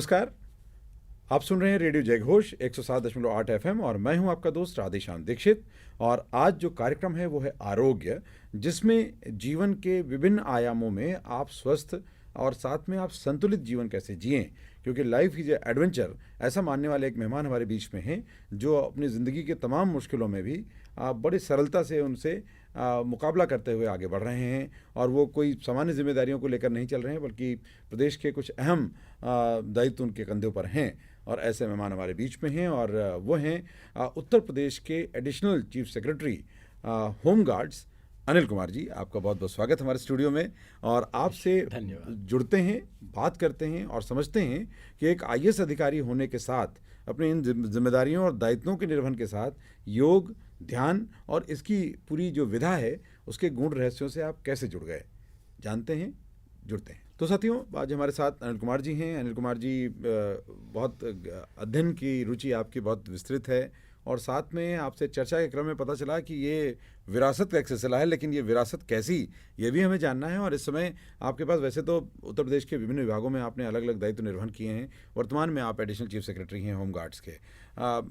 नमस्कार, आप सुन रहे हैं रेडियो जयघोष 107.8 एफएम और मैं हूं आपका दोस्त राधेश्याम दीक्षित। और आज जो कार्यक्रम है वो है आरोग्य, जिसमें जीवन के विभिन्न आयामों में आप स्वस्थ और साथ में आप संतुलित जीवन कैसे जिएं, क्योंकि लाइफ इज एडवेंचर ऐसा मानने वाले एक मेहमान हमारे बीच में हैं जो अपनी ज़िंदगी के तमाम मुश्किलों में भी बड़ी सरलता से उनसे मुकाबला करते हुए आगे बढ़ रहे हैं। और वो कोई सामान्य जिम्मेदारियों को लेकर नहीं चल रहे हैं, बल्कि प्रदेश के कुछ अहम दायित्व उनके कंधों पर हैं। और ऐसे मेहमान हमारे बीच में हैं और वो हैं उत्तर प्रदेश के additional chief secretary home guards Anil Kumar ji. आपका बहुत बहुत स्वागत हमारे स्टूडियो में। और आपसे जुड़ते हैं, बात करते हैं और समझते हैं कि एक आईएएस अधिकारी होने के साथ अपनी इन जिम्मेदारियों और दायित्वों के निर्वहन के साथ योग, ध्यान और इसकी पूरी जो विधा है उसके गुण रहस्यों से आप कैसे जुड़ गए, जानते हैं, जुड़ते हैं। तो साथियों, आज हमारे साथ अनिल कुमार जी हैं। अनिल कुमार जी, बहुत अध्ययन की रुचि आपकी बहुत विस्तृत है और साथ में आपसे चर्चा के क्रम में पता चला कि ये विरासत का एक सिलसिला है, लेकिन ये विरासत कैसी, ये भी हमें जानना है। और इस समय आपके पास वैसे तो उत्तर प्रदेश के विभिन्न विभागों में आपने अलग अलग दायित्व निर्वहन किए हैं। वर्तमान में आप एडिशनल चीफ सेक्रेटरी हैं होम गार्ड्स के।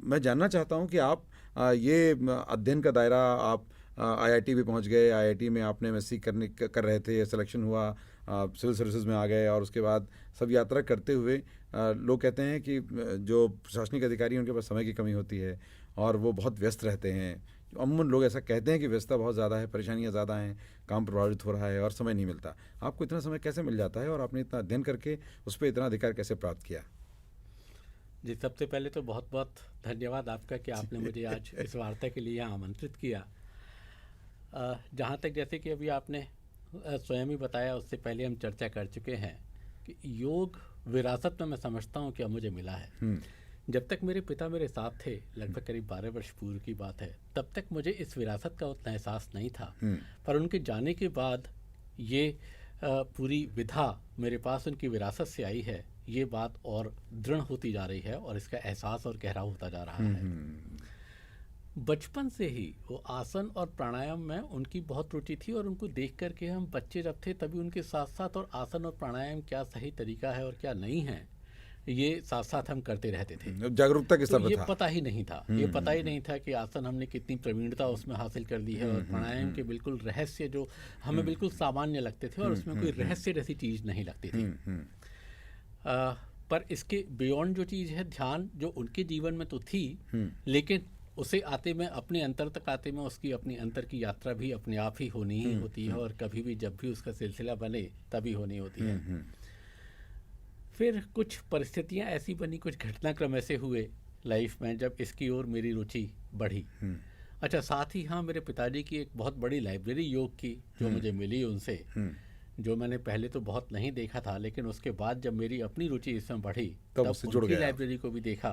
मैं जानना चाहता हूँ कि आप ये अध्ययन का दायरा, आप आईआईटी भी पहुँच गए, आईआईटी में आपने एमएससी कर रहे थे, सिलेक्शन हुआ, सिविल सर्विसेज में आ गए और उसके बाद सब यात्रा करते हुए लोग कहते हैं कि जो प्रशासनिक अधिकारी हैं उनके पास समय की कमी होती है और वो बहुत व्यस्त रहते हैं। अमूमन लोग ऐसा कहते हैं कि व्यस्तता बहुत ज़्यादा है, परेशानियां ज़्यादा हैं, काम प्रभावित हो रहा है और समय नहीं मिलता। आपको इतना समय कैसे मिल जाता है और आपने इतना अध्ययन करके उस पर इतना अधिकार कैसे प्राप्त किया? जी, सबसे पहले तो बहुत बहुत धन्यवाद आपका कि आपने मुझे आज इस वार्ता के लिए यहाँ आमंत्रित किया। जहाँ तक जैसे कि अभी आपने स्वयं ही बताया, उससे पहले हम चर्चा कर चुके हैं कि योग विरासत में मैं समझता हूँ कि अब मुझे मिला है। जब तक मेरे पिता मेरे साथ थे, लगभग करीब 12 वर्ष पूर्व की बात है, तब तक मुझे इस विरासत का उतना एहसास नहीं था। पर उनके जाने के बाद ये पूरी विधा मेरे पास उनकी विरासत से आई है, ये बात और दृढ़ होती जा रही है और इसका एहसास और गहरा होता जा रहा है। बचपन से ही वो आसन और प्राणायाम में उनकी बहुत रुचि थी और उनको देख करके हम बच्चे जब थे तभी उनके साथ साथ और आसन और प्राणायाम क्या सही तरीका है और क्या नहीं है, ये साथ साथ हम करते रहते थे। जागरूकता के स्तर पर ये था। पता ही नहीं था, ये पता ही नहीं था कि आसन हमने कितनी प्रवीणता उसमें हासिल कर ली है और प्राणायाम के बिल्कुल रहस्य जो हमें बिल्कुल सामान्य लगते थे और उसमें कोई रहस्य जैसी चीज़ नहीं लगती थी। पर इसके बियॉन्ड जो चीज़ है, ध्यान, जो उनके जीवन में तो थी, लेकिन उसे आते में, अपने अंतर तक आते में, उसकी अपनी अंतर की यात्रा भी अपने आप ही होनी ही होती है और कभी भी जब भी उसका सिलसिला बने तभी होनी होती है। फिर कुछ परिस्थितियां ऐसी बनी, कुछ घटनाक्रम ऐसे हुए लाइफ में जब इसकी ओर मेरी रुचि बढ़ी। अच्छा, साथ ही हाँ, मेरे पिताजी की एक बहुत बड़ी लाइब्रेरी योग की जो मुझे मिली उनसे, जो मैंने पहले तो बहुत नहीं देखा था, लेकिन उसके बाद जब मेरी अपनी रुचि इसमें बढ़ी तब उनकी लाइब्रेरी को भी देखा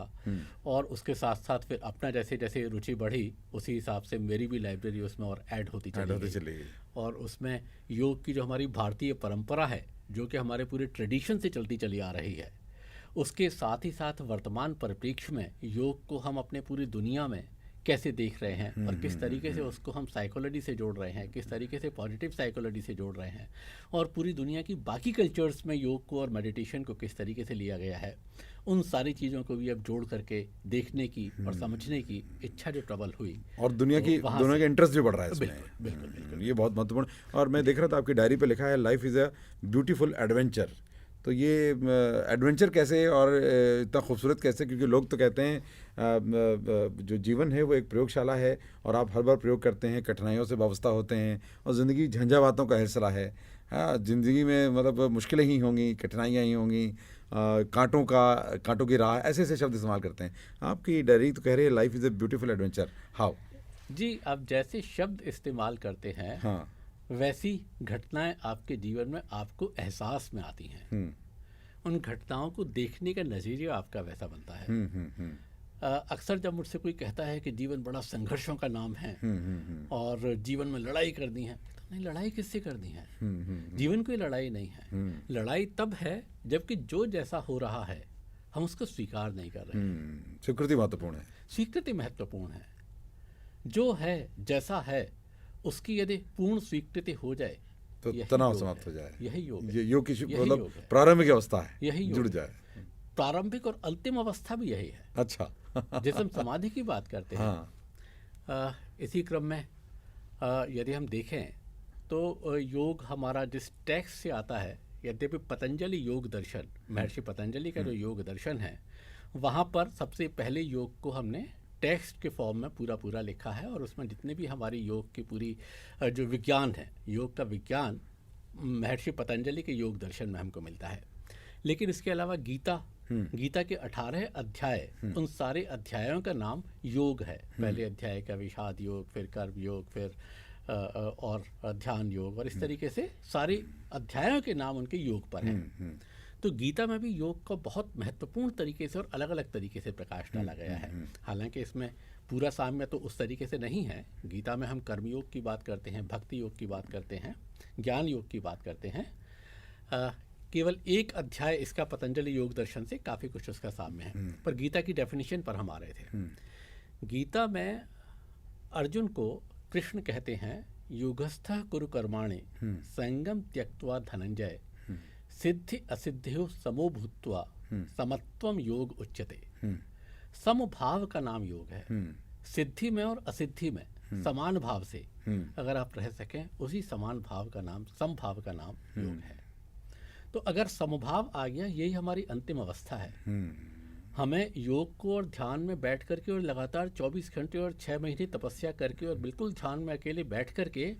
और उसके साथ साथ फिर अपना जैसे जैसे रुचि बढ़ी उसी हिसाब से मेरी भी लाइब्रेरी उसमें और ऐड होती चली गई। और उसमें योग की जो हमारी भारतीय परंपरा है, जो कि हमारे पूरे ट्रेडिशन से चलती चली आ रही है, उसके साथ ही साथ वर्तमान परिप्रेक्ष्य में योग को हम अपने पूरी दुनिया में कैसे देख रहे हैं और किस तरीके से उसको हम साइकोलॉजी से जोड़ रहे हैं, किस तरीके से पॉजिटिव साइकोलॉजी से जोड़ रहे हैं और पूरी दुनिया की बाकी कल्चर्स में योग को और मेडिटेशन को किस तरीके से लिया गया है, उन सारी चीज़ों को भी अब जोड़ करके देखने की और समझने की इच्छा जो प्रबल हुई और दुनिया का इंटरेस्ट भी बढ़ रहा है इसमें। बिल्कुल, ये बहुत महत्वपूर्ण। और मैं देख रहा था आपकी डायरी पे लिखा है life is a beautiful adventure. तो ये एडवेंचर कैसे और इतना खूबसूरत कैसे, क्योंकि लोग तो कहते हैं जो जीवन है वो एक प्रयोगशाला है और आप हर बार प्रयोग करते हैं, कठिनाइयों से वाबस्ता होते हैं और ज़िंदगी झंझावातों का हिस्सा है। हाँ, ज़िंदगी में मतलब मुश्किलें ही होंगी, कठिनाइयाँ ही होंगी, कांटों की राह, ऐसे ऐसे शब्द इस्तेमाल करते हैं। आपकी डायरी तो कह रही है life is a beautiful adventure. How? जी, आप जैसे शब्द इस्तेमाल करते हैं, हाँ, वैसी घटनाएं आपके जीवन में आपको एहसास में आती हैं। उन घटनाओं को देखने का नज़रिया आपका वैसा बनता है। अक्सर जब मुझसे कोई कहता है कि जीवन बड़ा संघर्षों का नाम है और जीवन में लड़ाई करनी है, तो नहीं, लड़ाई किससे करनी है? जीवन कोई लड़ाई नहीं है। लड़ाई तब है जबकि जो जैसा हो रहा है हम उसको स्वीकार नहीं कर रहे हैं। स्वीकृति महत्वपूर्ण है। स्वीकृति महत्वपूर्ण है। जो है, जैसा है, उसकी यदि पूर्ण स्वीकृति हो जाए तो तनाव समाप्त हो जाए। यही योग है। योग की मतलब प्रारंभिक अवस्था है, यही जुड़ जाए। प्रारंभिक और अंतिम अवस्था भी यही है। अच्छा। जैसे हम समाधि की बात करते हैं, हाँ। इसी क्रम में यदि हम देखें तो योग हमारा जिस टेक्स्ट से आता है, यद्यपि पतंजलि योग दर्शन, महर्षि पतंजलि का जो योग दर्शन है, वहाँ पर सबसे पहले योग को हमने टेक्स्ट के फॉर्म में पूरा पूरा लिखा है, और उसमें जितने भी हमारी योग की पूरी जो विज्ञान है, योग का विज्ञान महर्षि पतंजलि के योग दर्शन में हमको मिलता है। लेकिन इसके अलावा गीता के 18 अध्याय, उन सारे अध्यायों का नाम योग है। पहले अध्याय का विषाद योग, फिर कर्म योग, फिर और ध्यान योग, और इस तरीके से सारे अध्यायों के नाम उनके योग पर हैं। तो गीता में भी योग को बहुत महत्वपूर्ण तरीके से और अलग अलग तरीके से प्रकाश डाला गया है। हालांकि इसमें पूरा साम्य तो उस तरीके से नहीं है। गीता में हम कर्मयोग की बात करते हैं, भक्ति योग की बात करते हैं, ज्ञान योग की बात करते हैं। केवल एक अध्याय इसका पतंजलि योग दर्शन से काफ़ी कुछ उसका साम्य है। पर गीता की डेफिनेशन पर हम आ रहे थे। गीता में अर्जुन को कृष्ण कहते हैं, योगस्थः कुरु कर्माणि संगम त्यक्त्वा धनंजय सिद्धि असिद्धियो समो भूत्वा समत्वम योग उच्यते। समभाव का नाम योग है। सिद्धि में और असिद्धि में समान भाव से अगर आप रह सकें, उसी समान भाव का नाम, समभाव का नाम योग है। तो अगर समभाव आ गया, यही हमारी अंतिम अवस्था है। हमें योग को और ध्यान में बैठ करके और लगातार 24 घंटे और 6 महीने तपस्या करके और बिल्कुल ध्यान में अकेले बैठ करके,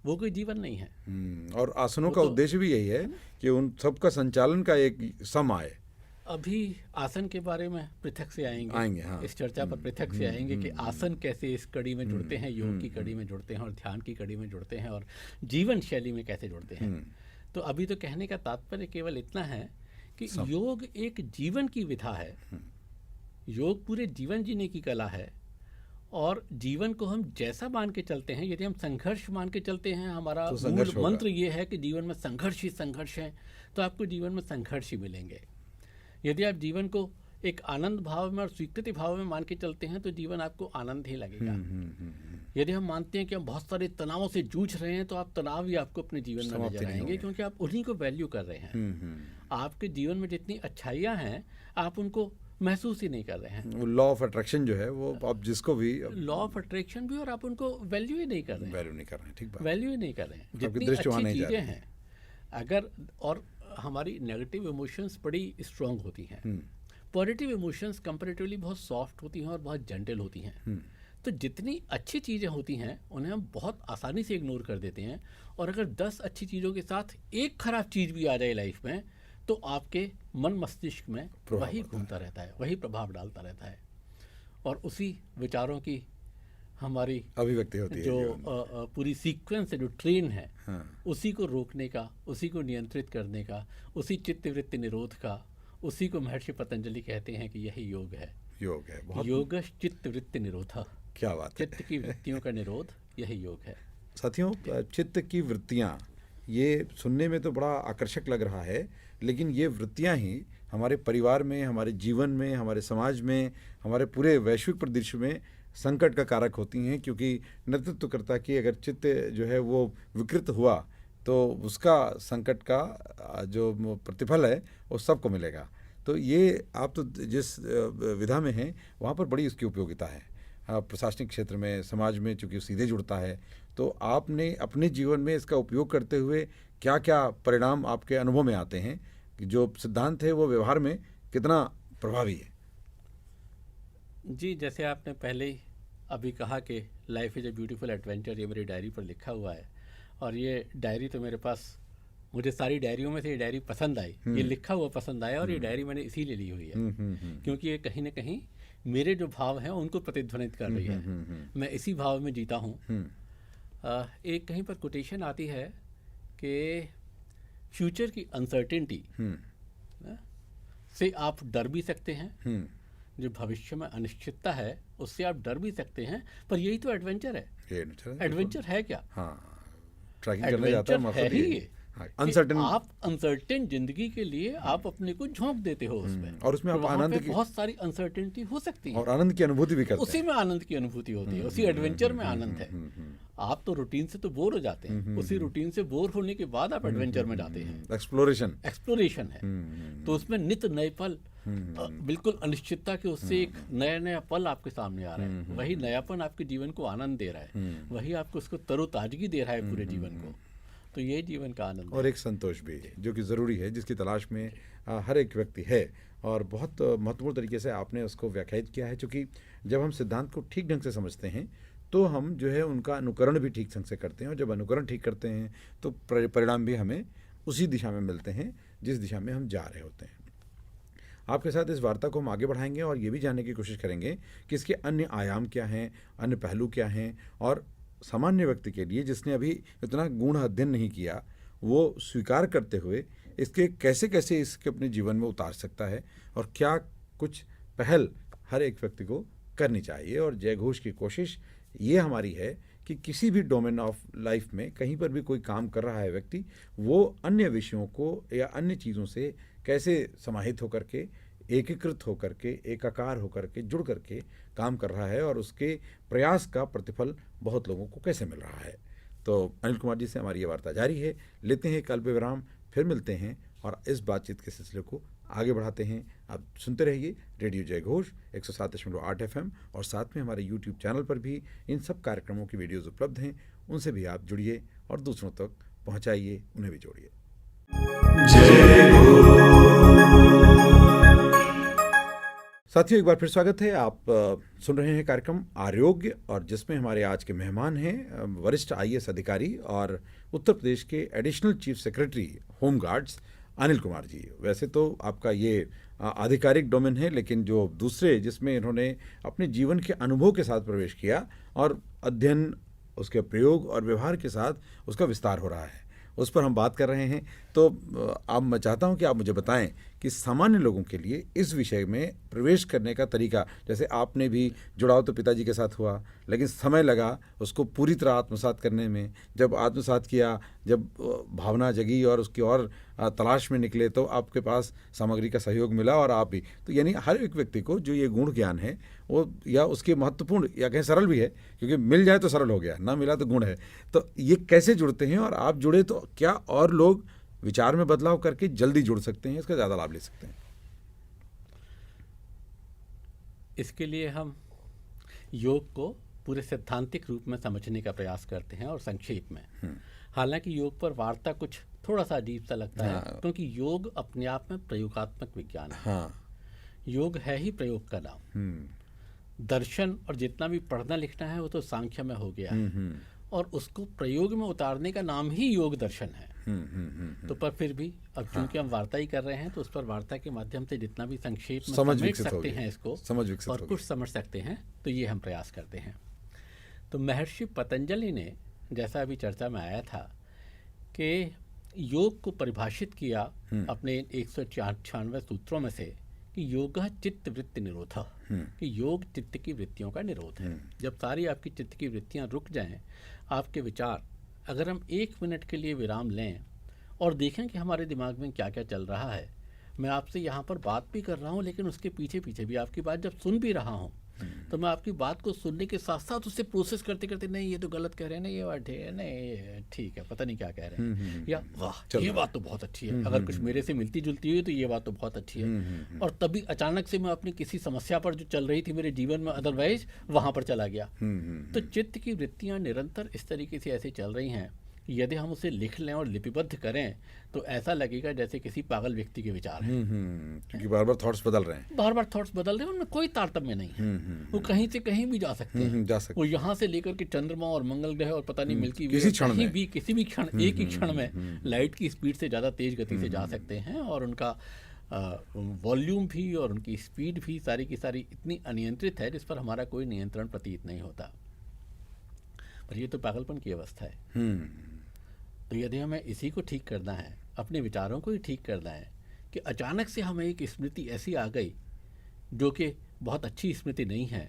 वो कोई जीवन नहीं है। और आसनों का उद्देश्य भी यही है कि उन सबका संचालन का एक सम आए। अभी आसन के बारे में पृथक से आएंगे। हाँ। इस चर्चा पर पृथक से आएंगे कि आसन कैसे इस कड़ी में जुड़ते हैं, योग की कड़ी में जुड़ते हैं, और ध्यान की कड़ी में जुड़ते हैं, और जीवन शैली में कैसे जुड़ते हैं। तो अभी तो कहने का तात्पर्य केवल इतना है कि योग एक जीवन की विधा है। योग पूरे जीवन जीने की कला है, और जीवन को हम जैसा मान के चलते हैं, यदि हम संघर्ष मान के चलते हैं, हमारा तो मूल मंत्र ये है कि जीवन में संघर्ष ही संघर्ष है, तो आपको जीवन में संघर्ष ही मिलेंगे। यदि आप जीवन को एक आनंद भाव में और स्वीकृति भाव में मान के चलते हैं, तो जीवन आपको आनंद ही लगेगा। यदि हम मानते हैं कि हम बहुत सारे तनावों से जूझ रहे हैं, तो आप तनाव ही आपको अपने जीवन में नजर आएंगे, क्योंकि आप उन्हीं को वैल्यू कर रहे हैं। आपके जीवन में जितनी अच्छाइयाँ हैं, आप उनको महसूस ही नहीं कर रहे हैं। लॉ ऑफ अट्रैक्शन जो है, वो आप जिसको भी, लॉ ऑफ अट्रैक्शन भी, और आप उनको वैल्यू ही नहीं कर रहे हैं। वैल्यू नहीं कर रहे हैं, ठीक बात। वैल्यू ही नहीं कर रहे हैं। जितनी अच्छी चीज़ें हैं, अगर, और हमारी नेगेटिव इमोशंस बड़ी स्ट्रांग होती हैं, पॉजिटिव इमोशंस कंपैरेटिवली बहुत सॉफ्ट होती हैं और बहुत जेंटल होती हैं। तो जितनी अच्छी चीज़ें होती हैं, उन्हें हम बहुत आसानी से इग्नोर कर देते हैं, और अगर 10 अच्छी चीज़ों के साथ एक खराब चीज़ भी आ जाए लाइफ में, तो आपके मन मस्तिष्क में वही घूमता रहता है, वही प्रभाव डालता रहता है, और उसी विचारों की हमारी अभिव्यक्ति होती है। जो पूरी सीक्वेंस है, जो ट्रेन है, उसी को रोकने का, उसी को नियंत्रित करने का, उसी चित्तवृत्ति निरोध का, उसी को महर्षि पतंजलि कहते हैं कि यही योग है। योग है, योगश चित्तवृत्ति निरोध। क्या बात है। चित्त की वृत्तियों का निरोध, यही योग है। साथियों, चित्त की वृत्तियाँ, ये सुनने में तो बड़ा आकर्षक लग रहा है, लेकिन ये वृत्तियाँ ही हमारे परिवार में, हमारे जीवन में, हमारे समाज में, हमारे पूरे वैश्विक परिदृश्य में संकट का कारक होती हैं। क्योंकि नेतृत्वकर्ता की अगर चित्त जो है वो विकृत हुआ, तो उसका संकट का जो प्रतिफल है वो सबको मिलेगा। तो ये आप तो जिस विधा में हैं, वहाँ पर बड़ी उसकी उपयोगिता है। प्रशासनिक क्षेत्र में, समाज में, चूँकि सीधे जुड़ता है, तो आपने अपने जीवन में इसका उपयोग करते हुए क्या क्या परिणाम आपके अनुभव में आते हैं कि जो सिद्धांत है वो व्यवहार में कितना प्रभावी है? जी, जैसे आपने पहले ही अभी कहा कि life is a beautiful adventure, ये मेरी डायरी पर लिखा हुआ है, और ये डायरी तो मेरे पास, मुझे सारी डायरियों में से ये डायरी पसंद आई, ये लिखा हुआ पसंद आया, और ये डायरी मैंने इसीलिए ली हुई है क्योंकि ये कहीं ना कहीं मेरे जो भाव हैं उनको प्रतिध्वनित कर रही है। मैं इसी भाव में जीता हूँ। एक कहीं पर कोटेशन आती है कि फ्यूचर की अनसर्टेनिटी से आप डर भी सकते हैं, जो भविष्य में अनिश्चितता है उससे आप डर भी सकते हैं, पर यही तो एडवेंचर है। एडवेंचर है क्या? ट्रैकिंग करने जाता है, है ही ये। हाँ, कि अनसर्टेन। आप अनसर्टेन जिंदगी के लिए आप अपने को झोंक देते हो उसमें, और उसमें तो आप वहाँ आनंद पे की बहुत सारी अनसर्टेनिटी हो सकती है और आनंद की अनुभूति भी करते उसी हैं। में आनंद की अनुभूति होती है, उसी एडवेंचर में आनंद है। आप तो रूटीन से तो बोर हो जाते हैं, उसी रूटीन से बोर होने के बाद आप एडवेंचर में जाते हैं, एक्सप्लोरेशन। एक्सप्लोरेशन है। तो उसमें नित नए पल, बिल्कुल अनिश्चितता के उससे एक नया नया पल आपके सामने आ रहा है। वही नयापन आपके जीवन को आनंद दे रहा है, वही आपको उसको तरोताजगी दे रहा है पूरे जीवन को। तो ये जीवन का आनंद और है। एक संतोष भी जो कि ज़रूरी है, जिसकी तलाश में हर एक व्यक्ति है। और बहुत महत्वपूर्ण तरीके से आपने उसको व्याख्यायित किया है, क्योंकि जब हम सिद्धांत को ठीक ढंग से समझते हैं तो हम जो है उनका अनुकरण भी ठीक ढंग से करते हैं, और जब अनुकरण ठीक करते हैं तो परिणाम भी हमें उसी दिशा में मिलते हैं जिस दिशा में हम जा रहे होते हैं। आपके साथ इस वार्ता को हम आगे बढ़ाएंगे और ये भी जानने की कोशिश करेंगे कि इसके अन्य आयाम क्या हैं, अन्य पहलू क्या हैं, और सामान्य व्यक्ति के लिए जिसने अभी इतना गूढ़ अध्ययन नहीं किया, वो स्वीकार करते हुए इसके कैसे कैसे इसके अपने जीवन में उतार सकता है, और क्या कुछ पहल हर एक व्यक्ति को करनी चाहिए। और जय घोष की कोशिश ये हमारी है कि किसी भी डोमेन ऑफ लाइफ में कहीं पर भी कोई काम कर रहा है व्यक्ति, वो अन्य विषयों को या अन्य चीज़ों से कैसे समाहित होकर के, एकीकृत होकर के, एकाकार होकर के, जुड़ करके काम कर रहा है, और उसके प्रयास का प्रतिफल बहुत लोगों को कैसे मिल रहा है। तो अनिल कुमार जी से हमारी ये वार्ता जारी है। लेते हैं कल पे विराम, फिर मिलते हैं और इस बातचीत के सिलसिले को आगे बढ़ाते हैं। आप सुनते रहिए रेडियो जय घोष 107.8 FM, और साथ में हमारे यूट्यूब चैनल पर भी इन सब कार्यक्रमों की वीडियोज़ उपलब्ध हैं, उनसे भी आप जुड़िए और दूसरों तक पहुँचाइए, उन्हें भी जोड़िए। साथियों, एक बार फिर स्वागत है। आप सुन रहे हैं कार्यक्रम आरोग्य, और जिसमें हमारे आज के मेहमान हैं वरिष्ठ IAS अधिकारी और उत्तर प्रदेश के additional chief secretary home guards Anil Kumar ji. वैसे तो आपका ये आधिकारिक डोमेन है, लेकिन जो दूसरे जिसमें इन्होंने अपने जीवन के अनुभव के साथ प्रवेश किया और अध्ययन, उसके प्रयोग और व्यवहार के साथ उसका विस्तार हो रहा है, उस पर हम बात कर रहे हैं। तो अब मैं चाहता हूं कि आप मुझे बताएं कि सामान्य लोगों के लिए इस विषय में प्रवेश करने का तरीका, जैसे आपने भी जुड़ाव तो पिताजी के साथ हुआ, लेकिन समय लगा उसको पूरी तरह आत्मसात करने में। जब आत्मसात किया, जब भावना जगी और उसकी और तलाश में निकले, तो आपके पास सामग्री का सहयोग मिला और आप भी। तो यानी हर एक व्यक्ति को जो ये गुण ज्ञान है वो, या उसके महत्वपूर्ण या कहीं सरल भी है, क्योंकि मिल जाए तो सरल हो गया, ना मिला तो गुण है। तो ये कैसे जुड़ते हैं, और आप जुड़े तो क्या और लोग विचार में बदलाव करके जल्दी जुड़ सकते हैं, इसका ज़्यादा लाभ ले सकते हैं? इसके लिए हम योग को पूरे सैद्धांतिक रूप में समझने का प्रयास करते हैं, और संक्षेप में। हालांकि योग पर वार्ता कुछ थोड़ा सा अजीब सा लगता है, क्योंकि योग अपने आप में प्रयोगात्मक विज्ञान है। योग है ही प्रयोग का नाम। दर्शन और जितना भी पढ़ना लिखना है वो तो सांख्य में हो गया है, और उसको प्रयोग में उतारने का नाम ही योग दर्शन है। तो पर फिर भी अब चूंकि हम वार्ता ही कर रहे हैं, तो उस पर वार्ता के माध्यम से जितना भी संक्षेप में समझ सकते हैं इसको, और कुछ समझ सकते हैं, तो ये हम प्रयास करते हैं। तो महर्षि पतंजलि ने, जैसा अभी चर्चा में आया था, कि योग को परिभाषित किया अपने 196 सूत्रों में से कि योग चित्त वृत्ति निरोध, कि योग चित्त की वृत्तियों का निरोध है। जब सारी आपकी चित्त की वृत्तियां रुक जाएं, आपके विचार, अगर हम 1 मिनट के लिए विराम लें और देखें कि हमारे दिमाग में क्या क्या चल रहा है। मैं आपसे यहाँ पर बात भी कर रहा हूँ, लेकिन उसके पीछे पीछे भी आपकी बात जब सुन भी रहा हूँ, तो मैं आपकी बात को सुनने के साथ साथ उससे प्रोसेस करते करते, नहीं ये तो गलत कह रहे हैं, नहीं ये बात ठीक है, नहीं ठीक है, पता नहीं क्या कह रहे हैं, या वाह ये बात तो बहुत अच्छी है, अगर कुछ मेरे से मिलती जुलती हुई तो ये बात तो बहुत अच्छी है। और तभी अचानक से मैं अपनी किसी समस्या पर जो चल रही थी मेरे जीवन में अदरवाइज, वहाँ पर चला गया। तो चित्त की वृत्तियाँ निरंतर इस तरीके से ऐसे चल रही हैं, यदि हम उसे लिख लें और लिपिबद्ध करें तो ऐसा लगेगा जैसे किसी पागल व्यक्ति के विचार हैं। क्योंकि बार बार थॉट्स बदल रहे हैं, बार बार थॉट्स बदल रहे हैं, उनमें कोई तारतम्य नहीं है। वो कहीं से कहीं भी जा सकते हैं, वो यहाँ से लेकर के चंद्रमा और मंगल ग्रह और पता नहीं मिल्की वे, किसी भी क्षण, एक ही क्षण में लाइट की स्पीड से ज़्यादा तेज गति से जा सकते हैं, और उनका वॉल्यूम भी और उनकी स्पीड भी सारी की सारी इतनी अनियंत्रित है जिस पर हमारा कोई नियंत्रण प्रतीत नहीं होता। पर ये तो पागलपन की अवस्था है। तो यदि हमें इसी को ठीक करना है, अपने विचारों को ही ठीक करना है, कि अचानक से हमें एक स्मृति ऐसी आ गई जो कि बहुत अच्छी स्मृति नहीं है,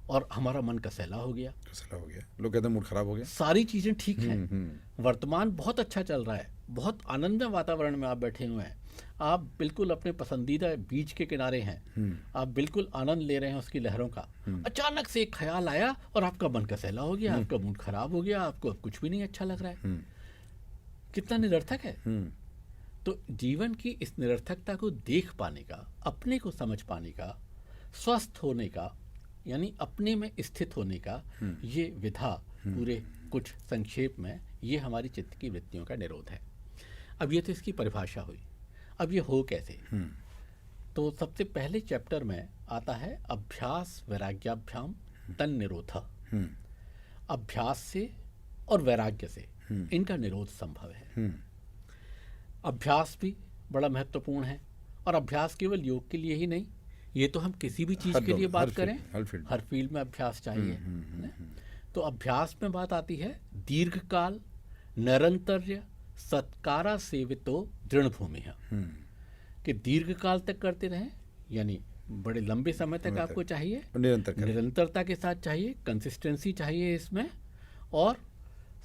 और हमारा मन कसैला हो गया, कसला हो गया, लोग कहते हैं मूड खराब हो गया। सारी चीज़ें ठीक हैं, वर्तमान बहुत अच्छा चल रहा है, बहुत आनंदमय वातावरण में आप बैठे हुए हैं, आप बिल्कुल अपने पसंदीदा बीच के किनारे हैं, आप बिल्कुल आनंद ले रहे हैं उसकी लहरों का। अचानक से एक ख्याल आया और आपका मन कसैला हो गया, आपका मूड खराब हो गया, आपको अब कुछ भी नहीं अच्छा लग रहा है। कितना निरर्थक है। तो जीवन की इस निरर्थकता को देख पाने का, अपने को समझ पाने का, स्वस्थ होने का, यानी अपने में स्थित होने का ये विधा पूरे कुछ संक्षेप में ये हमारी चित्त की वृत्तियों का निरोध है। अब ये तो इसकी परिभाषा हुई। अब ये हो कैसे? तो सबसे पहले चैप्टर में आता है अभ्यास वैराग्याभ्याम तन निरोध। अभ्यास से और वैराग्य से इनका निरोध संभव है। अभ्यास भी बड़ा महत्वपूर्ण है, और अभ्यास केवल योग के लिए ही नहीं, ये तो हम किसी भी चीज़ के लिए बात करें, हर फील्ड में अभ्यास चाहिए। तो अभ्यास में बात आती है दीर्घकाल निरंतर्य सत्कारा सेवितो दृढ़ भूमि है, कि दीर्घकाल तक करते रहें, यानी बड़े लंबे समय तक आपको चाहिए, निरंतरता के साथ चाहिए, कंसिस्टेंसी चाहिए इसमें, और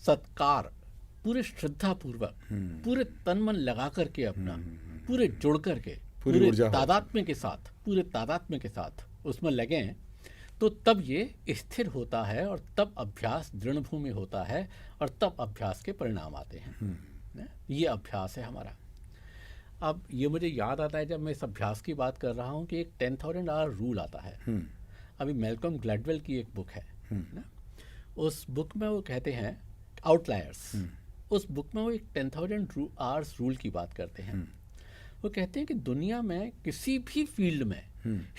सत्कार पूरे श्रद्धा पूर्वक, पूरे तन मन लगा करके अपना, पूरे जुड़ करके, पूरे तादात्म्य के साथ उसमें लगें, तो तब ये स्थिर होता है, और तब अभ्यास दृढ़ भूमि होता है, और तब अभ्यास के परिणाम आते हैं। ये अभ्यास है हमारा। अब ये मुझे याद आता है जब मैं इस अभ्यास की बात कर रहा हूँ कि एक 10,000 आवर रूल आता है। अभी मैल्कम ग्लैडवेल की एक बुक है ना, उस बुक में वो कहते हैं आउटलायर्स, उस बुक में वो एक 10,000 आवर्स रूल की बात करते हैं। वो कहते हैं कि दुनिया में किसी भी फील्ड में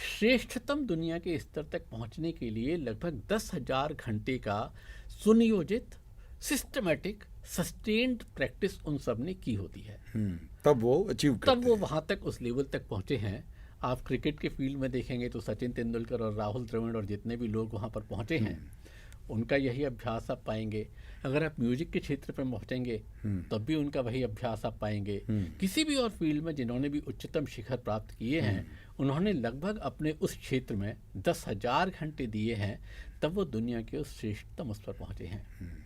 श्रेष्ठतम दुनिया के स्तर तक पहुंचने के लिए लगभग 10,000 घंटे का सुनियोजित, सिस्टमैटिक, सस्टेन्ड प्रैक्टिस उन सब ने की होती है। तब वो वहाँ तक, उस लेवल तक पहुँचे हैं। आप क्रिकेट के फील्ड में देखेंगे तो सचिन तेंदुलकर और राहुल द्रविड़ और जितने भी लोग वहाँ पर पहुँचे हैं, उनका यही अभ्यास आप पाएंगे। अगर आप म्यूजिक के क्षेत्र पर पहुँचेंगे तब भी उनका वही अभ्यास आप पाएंगे। किसी भी और फील्ड में जिन्होंने भी उच्चतम शिखर प्राप्त किए हैं, उन्होंने लगभग अपने उस क्षेत्र में 10,000 घंटे दिए हैं, तब वो दुनिया के उस श्रेष्ठतम उस पर पहुँचे हैं।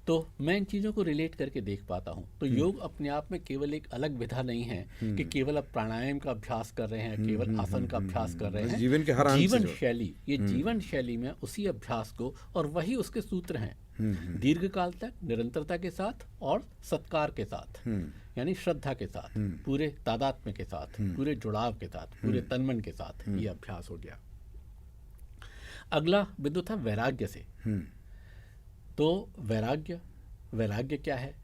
तो मैं इन चीज़ों को रिलेट करके देख पाता हूँ। तो योग अपने आप में केवल एक अलग विधा नहीं है कि केवल आप प्राणायाम का अभ्यास कर रहे हैं, केवल आसन का अभ्यास कर रहे हैं। जीवन शैली, ये जीवन शैली में उसी अभ्यास को, और वही उसके सूत्र हैं, दीर्घकाल तक निरंतरता के साथ और सत्कार के साथ, यानी श्रद्धा के साथ, पूरे तादात्म्य के साथ, पूरे जुड़ाव के साथ, पूरे तनमन के साथ ये अभ्यास हो गया। अगला बिंदु था वैराग्य से। तो वैराग्य क्या है?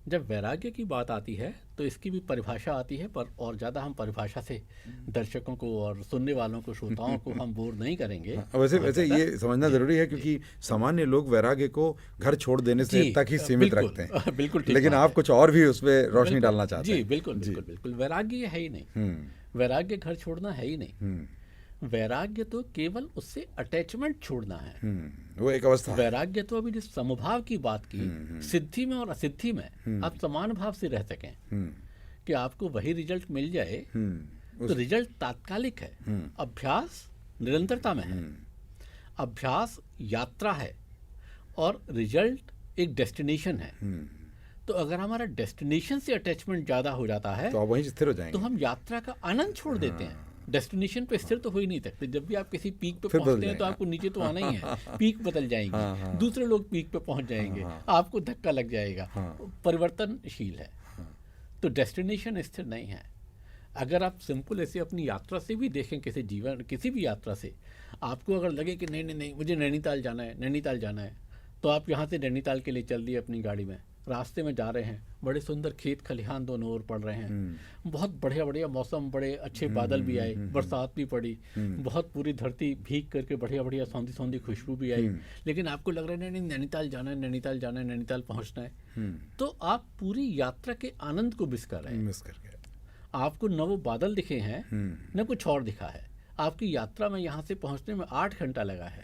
जब वैराग्य की बात आती है तो इसकी भी परिभाषा आती है, पर और ज़्यादा हम परिभाषा से दर्शकों को और सुनने वालों को, श्रोताओं को हम बोर नहीं करेंगे। वैसे ये समझना ज़रूरी है, क्योंकि सामान्य लोग वैराग्य को घर छोड़ देने से तक ही सीमित रखते हैं। बिल्कुल, लेकिन आप कुछ और भी उस पर रोशनी डालना चाहते हैं। जी बिल्कुल। वैराग्य ये है ही नहीं, वैराग्य घर छोड़ना है ही नहीं। वैराग्य तो केवल उससे अटैचमेंट छोड़ना है, वो एक अवस्था है। वैराग्य तो अभी जिस समभाव की बात की, सिद्धि में और असिद्धि में आप समान भाव से रह सकें, कि आपको वही रिजल्ट मिल जाए, तो रिजल्ट तात्कालिक है। अभ्यास निरंतरता में है, अभ्यास यात्रा है, और रिजल्ट एक डेस्टिनेशन है। तो अगर हमारा डेस्टिनेशन से अटैचमेंट ज़्यादा हो जाता है तो आप वहीं स्थिर हो जाएंगे, तो हम यात्रा का आनंद छोड़ देते हैं। डेस्टिनेशन पे स्थिर तो हो ही नहीं सकते। जब भी आप किसी पीक पे पहुंचते हैं तो आपको नीचे तो आना ही है, पीक बदल जाएंगी, दूसरे लोग पीक पे पहुंच जाएंगे, आपको धक्का लग जाएगा, परिवर्तनशील है। तो डेस्टिनेशन स्थिर नहीं है। अगर आप सिंपल ऐसे अपनी यात्रा से भी देखें, किसी भी यात्रा से आपको अगर लगे कि नहीं मुझे नैनीताल जाना है, तो आप यहाँ से नैनीताल के लिए चल दिए अपनी गाड़ी में, रास्ते में जा रहे हैं, बड़े सुंदर खेत खलिहान दोनों ओर पड़ रहे हैं, बहुत बढ़िया मौसम, बड़े अच्छे बादल भी आए, बरसात भी पड़ी, बहुत पूरी धरती भीग करके बढ़िया सौंधी खुशबू भी आई, लेकिन आपको लग रहा है नहीं नैनीताल जाना है, नैनीताल पहुंचना है, तो आप पूरी यात्रा के आनंद को मिस कर रहे हैं। आपको न वो बादल दिखे हैं, न कुछ और दिखा है। आपकी यात्रा में यहाँ से पहुँचने में 8 घंटा लगा है,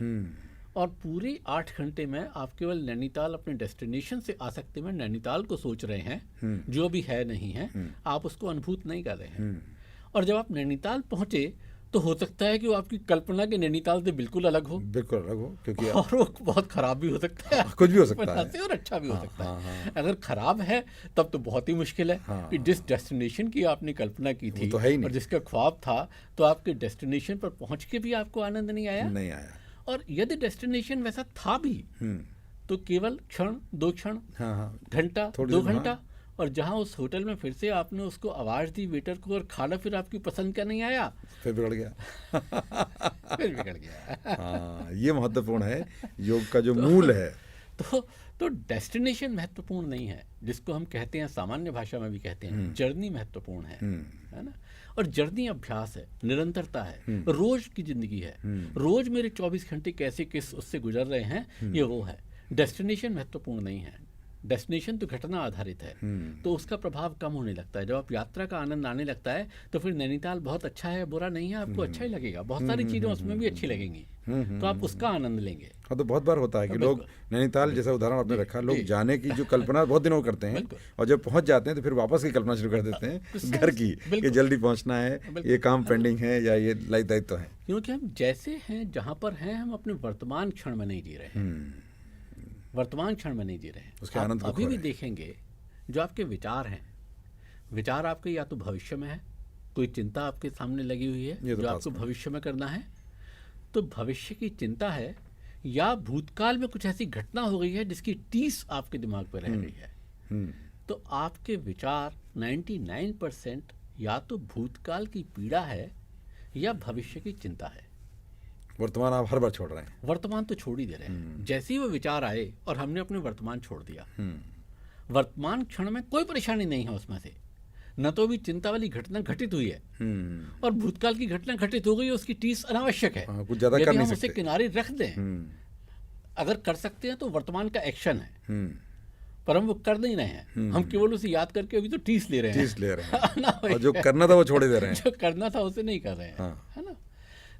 और पूरे 8 घंटे में आप केवल नैनीताल, अपने डेस्टिनेशन से आ सकते में नैनीताल को सोच रहे हैं, जो भी है नहीं है, आप उसको अनुभूत नहीं कर रहे हैं। और जब आप नैनीताल पहुंचे तो हो सकता है कि वो आपकी कल्पना के नैनीताल से बिल्कुल अलग हो, बिल्कुल अलग हो, क्योंकि और वो बहुत खराब भी हो सकता है, कुछ भी हो सकता कल्पना है। से, और अच्छा भी हो हाँ, सकता हाँ, है। हाँ। अगर खराब है तब तो बहुत ही मुश्किल है हाँ, कि जिस डेस्टिनेशन की आपने कल्पना की थी तो है ही नहीं। और जिसका ख्वाब था, तो आपके डेस्टिनेशन पर पहुंच के भी आपको आनंद नहीं आया। नहीं आया। और यदि डेस्टिनेशन वैसा था भी, हम्म। तो केवल क्षण, 2 क्षण, हाँ, हाँ। घंटा, थोड़ी 2 देर, घंटा। हाँ। और जहां उस होटल में फिर से आपने उसको आवाज़ दी वेटर को, और खाना फिर आपकी पसंद का नहीं आया, फिर बिगड़ गया। फिर बिगड़ गया। हाँ, ये महत्वपूर्ण है, योग का जो मूल है। तो तो डेस्टिनेशन महत्वपूर्ण नहीं है, जिसको हम कहते हैं, सामान्य भाषा में भी कहते हैं, जर्नी महत्वपूर्ण है ना। और जर्नी अभ्यास है, निरंतरता है, रोज की जिंदगी है। रोज मेरे 24 घंटे कैसे किस उससे गुजर रहे हैं, ये वो है। डेस्टिनेशन महत्वपूर्ण नहीं है, डेस्टिनेशन तो घटना आधारित है, तो उसका प्रभाव कम होने लगता है। जब आप यात्रा का आनंद आने लगता है, तो फिर नैनीताल बहुत अच्छा है, बुरा नहीं है, आपको अच्छा ही लगेगा, बहुत सारी चीज़ें उसमें भी अच्छी लगेंगी, तो आप उसका आनंद लेंगे। हाँ, तो बहुत बार होता है कि लोग नैनीताल जैसा उदाहरण आपने रखा, लोग जाने की जो कल्पना बहुत दिनों करते हैं, और जब पहुंच जाते हैं तो फिर वापस की कल्पना शुरू कर देते हैं घर की, कि जल्दी पहुंचना है, ये काम पेंडिंग है, या ये लाइफ दायित्व है। क्योंकि हम जैसे हैं, जहाँ पर हैं, हम अपने वर्तमान क्षण में नहीं जी रहे हैं, वर्तमान क्षण में नहीं जी रहे हैं। उसके आप आनंद को अभी खो भी रहे हैं। देखेंगे, जो आपके विचार हैं, विचार आपके या तो भविष्य में है, कोई चिंता आपके सामने लगी हुई है ये तो जो पास आपको में। भविष्य में करना है, तो भविष्य की चिंता है, या भूतकाल में कुछ ऐसी घटना हो गई है जिसकी टीस आपके दिमाग पर रह गई है। तो आपके विचार 99% या तो भूतकाल की पीड़ा है या भविष्य की चिंता है। वर्तमान आप हर बार छोड़ रहे हैं। वर्तमान तो छोड़ ही दे रहे हैं। जैसे ही वो विचार आए और हमने अपने वर्तमान छोड़ दिया, वर्तमान क्षण में कोई परेशानी नहीं है उसमें से, न तो भी चिंता वाली घटना घटित हुई है, और भूतकाल की घटना घटित हो गई है, उसकी टीस अनावश्यक है। हाँ, कुछ ज्यादा कर यदि नहीं हम उसे सकते। किनारे रख दें, अगर कर सकते हैं तो वर्तमान का एक्शन है, पर हम वो कर नहीं रहे हैं। हम केवल उसे याद करके अभी तो टीस ले रहे हैं, टीस ले रहे हैं, और जो करना था वो छोड़ ही दे रहे हैं। जो करना था उसे नहीं कर रहे हैं, हाँ। है ना।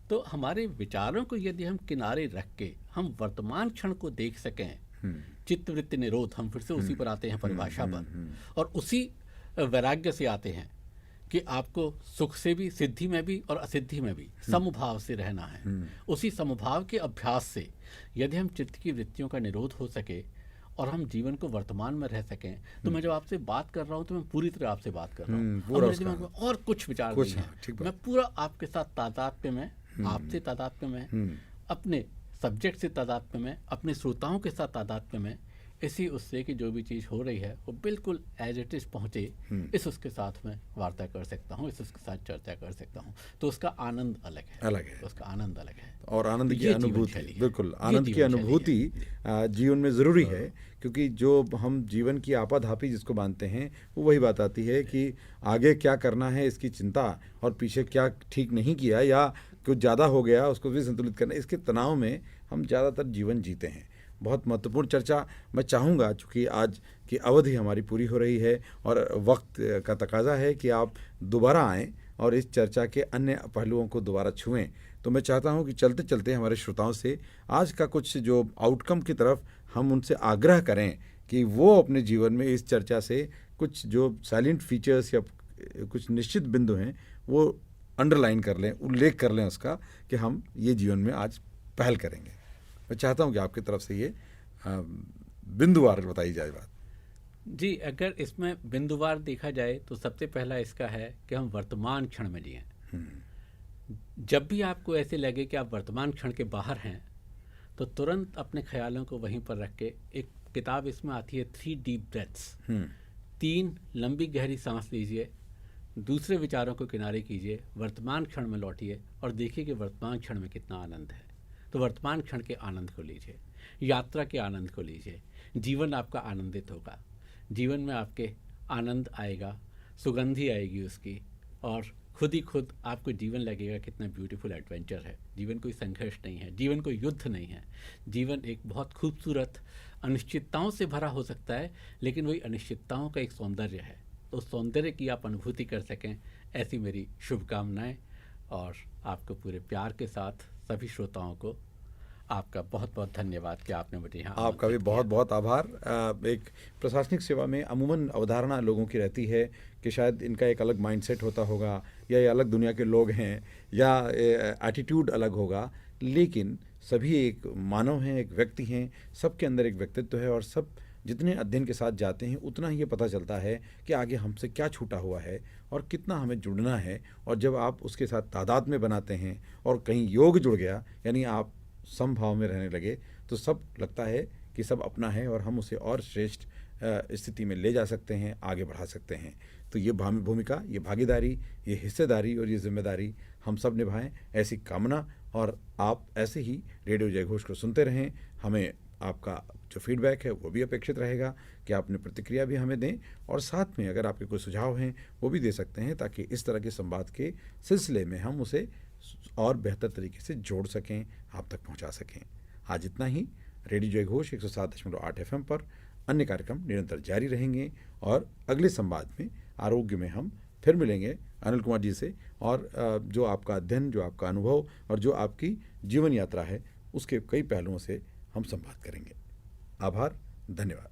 तो हमारे विचारों को यदि हम किनारे रख के हम वर्तमान क्षण को देख सकें, चित्तवृत्ति निरोध, हम फिर से उसी पर आते हैं, परिभाषा पर, और उसी वैराग्य से आते हैं कि आपको सुख से भी, सिद्धि में भी और असिद्धि में भी समभाव से रहना है। उसी समभाव के अभ्यास से यदि हम चित्त की वृत्तियों का निरोध हो सके और हम जीवन को वर्तमान में रह सकें, तो मैं जब आपसे बात कर रहा हूँ तो मैं पूरी तरह आपसे बात कर रहा हूँ, और मेरे दिमाग में और कुछ विचार नहीं है। मैं पूरा आपके साथ तादात्म्य में, आपसे तादात्म्य में, अपने सब्जेक्ट से तादात्म्य में, अपने श्रोताओं के साथ तादात्म्य में, इसी उससे कि जो भी चीज़ हो रही है वो बिल्कुल एज इट इज़ पहुँचे, इस उसके साथ मैं वार्ता कर सकता हूँ, इस उसके साथ चर्चा कर सकता हूँ। तो उसका आनंद अलग है, अलग है, उसका आनंद अलग है। और आनंद की ये अनुभूति, जीवन शैली है। बिल्कुल ये आनंद की जीवन शैली अनुभूति है। जीवन में ज़रूरी है, क्योंकि जो हम जीवन की आपाधापी जिसको मानते हैं, वो वही बात आती है कि आगे क्या करना है इसकी चिंता, और पीछे क्या ठीक नहीं किया या कुछ ज़्यादा हो गया उसको भी संतुलित करना, इसके तनाव में हम ज़्यादातर जीवन जीते हैं। बहुत महत्वपूर्ण चर्चा मैं चाहूँगा, चूँकि आज की अवधि हमारी पूरी हो रही है और वक्त का तकाजा है कि आप दोबारा आएँ और इस चर्चा के अन्य पहलुओं को दोबारा छुएं। तो मैं चाहता हूं कि चलते चलते हमारे श्रोताओं से आज का कुछ जो आउटकम की तरफ हम उनसे आग्रह करें कि वो अपने जीवन में इस चर्चा से कुछ जो साइलेंट फीचर्स या कुछ निश्चित बिंदु हैं वो अंडरलाइन कर लें, उल्लेख कर लें उसका, कि हम ये जीवन में आज पहल करेंगे। मैं चाहता हूं कि आपकी तरफ से ये बिंदुवार बताई जाए बात। जी, अगर इसमें बिंदुवार देखा जाए तो सबसे पहला इसका है कि हम वर्तमान क्षण में जिएं। जब भी आपको ऐसे लगे कि आप वर्तमान क्षण के बाहर हैं, तो तुरंत अपने ख्यालों को वहीं पर रख के, एक किताब इसमें आती है 3 डीप ब्रेथ्स, 3 लंबी गहरी सांस लीजिए, दूसरे विचारों को किनारे कीजिए, वर्तमान क्षण में लौटिए और देखिए कि वर्तमान क्षण में कितना आनंद है। तो वर्तमान क्षण के आनंद को लीजिए, यात्रा के आनंद को लीजिए, जीवन आपका आनंदित होगा, जीवन में आपके आनंद आएगा, सुगंधी आएगी उसकी, और खुद ही खुद आपको जीवन लगेगा कितना ब्यूटीफुल एडवेंचर है। जीवन कोई संघर्ष नहीं है, जीवन कोई युद्ध नहीं है, जीवन एक बहुत खूबसूरत अनिश्चितताओं से भरा हो सकता है, लेकिन वही अनिश्चितताओं का एक सौंदर्य है। तो उस सौंदर्य की आप अनुभूति कर सकें, ऐसी मेरी शुभकामनाएं, और आपको पूरे प्यार के साथ सभी श्रोताओं को आपका बहुत बहुत धन्यवाद कि आपने मुझे यहाँ, आपका भी बहुत बहुत आभार। एक प्रशासनिक सेवा में अमूमन अवधारणा लोगों की रहती है कि शायद इनका एक अलग माइंडसेट होता होगा या ये अलग दुनिया के लोग हैं या एटीट्यूड अलग होगा, लेकिन सभी एक मानव हैं, एक व्यक्ति हैं, सबके अंदर एक व्यक्तित्व है और सब जितने अध्ययन के साथ जाते हैं उतना ही ये पता चलता है कि आगे हमसे क्या छूटा हुआ है और कितना हमें जुड़ना है। और जब आप उसके साथ तादाद में बनाते हैं और कहीं योग जुड़ गया, यानी आप समभाव में रहने लगे, तो सब लगता है कि सब अपना है और हम उसे और श्रेष्ठ स्थिति में ले जा सकते हैं, आगे बढ़ा सकते हैं। तो ये भूमिका, ये भागीदारी, ये हिस्सेदारी और ये जिम्मेदारी हम सब निभाएं, ऐसी कामना। और आप ऐसे ही रेडियो जयघोष को सुनते रहें। हमें आपका जो फीडबैक है वो भी अपेक्षित रहेगा कि आप अपनी प्रतिक्रिया भी हमें दें, और साथ में अगर आपके कोई सुझाव हैं वो भी दे सकते हैं, ताकि इस तरह के संवाद के सिलसिले में हम उसे और बेहतर तरीके से जोड़ सकें, आप तक पहुंचा सकें। आज इतना ही। रेडियो जयघोष 107.8 FM पर अन्य कार्यक्रम निरंतर जारी रहेंगे और अगले संवाद में आरोग्य में हम फिर मिलेंगे अनिल कुमार जी से, और जो आपका अध्ययन, जो आपका अनुभव और जो आपकी जीवन यात्रा है उसके कई पहलुओं से हम संवाद करेंगे। आभार, धन्यवाद।